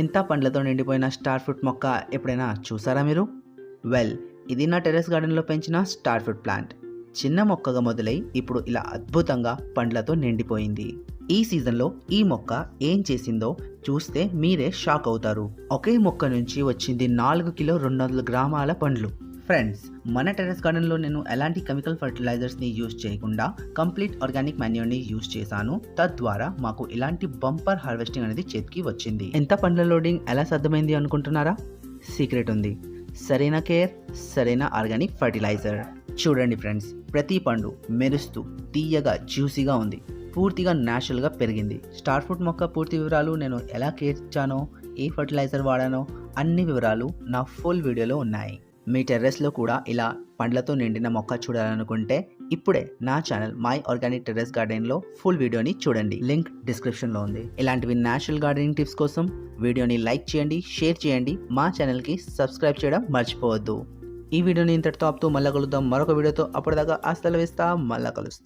ఇంత పండ్లతో నిండిపోయిన స్టార్ ఫ్రూట్ మొక్క ఎప్పుడైనా చూసారా మీరు? వెల్, ఇది నా టెర్రస్ గార్డెన్లో పెంచిన స్టార్ ఫ్రూట్ ప్లాంట్. చిన్న మొక్కగా మొదలై ఇప్పుడు ఇలా అద్భుతంగా పండ్లతో నిండిపోయింది. ఈ సీజన్లో ఈ మొక్క ఏం చేసిందో చూస్తే మీరే షాక్ అవుతారు. ఒకే మొక్క నుంచి వచ్చింది 4 కిలో 200 గ్రామాల పండ్లు. ఫ్రెండ్స్, మన టెర్రస్ గార్డెన్లో నేను ఎలాంటి కెమికల్ ఫర్టిలైజర్స్ని యూజ్ చేయకుండా కంప్లీట్ ఆర్గానిక్ మాన్యూర్ని యూజ్ చేశాను. తద్వారా మాకు ఇలాంటి బంపర్ హార్వెస్టింగ్ అనేది చేతికి వచ్చింది. ఎంత పండ్ల లోడింగ్ ఎలా సాధ్యమైంది అనుకుంటున్నారా? సీక్రెట్ ఉంది. సరైన కేర్, సరైన ఆర్గానిక్ ఫర్టిలైజర్. చూడండి ఫ్రెండ్స్, ప్రతి పండు మెరుస్తూ తీయగా జ్యూసీగా ఉంది. పూర్తిగా న్యాచురల్గా పెరిగింది. స్టార్ ఫ్రూట్ మొక్క పూర్తి వివరాలు, నేను ఎలా కేర్ ఇచ్చానో, ఏ ఫర్టిలైజర్ వాడానో అన్ని వివరాలు నా ఫుల్ వీడియోలో ఉన్నాయి. మీ టెర్రస్లో కూడా ఇలా పండ్లతో నిండిన మొక్క చూడాలనుకుంటే ఇప్పుడే నా ఛానల్ మై ఆర్గానిక్ టెర్రస్ గార్డెన్లో ఫుల్ వీడియోని చూడండి. లింక్ డిస్క్రిప్షన్లో ఉంది. ఇలాంటివి న్యాచురల్ గార్డెనింగ్ టిప్స్ కోసం వీడియోని లైక్ చేయండి, షేర్ చేయండి, మా ఛానల్కి సబ్స్క్రైబ్ చేయడం మర్చిపోవద్దు. ఈ వీడియోని ఇంతటితో ఆపుతూ మళ్ళీ కలుద్దాం మరొక వీడియోతో. అప్పటిదాకా ఆస్తల వేస్తా, మళ్ళీ కలుస్తా.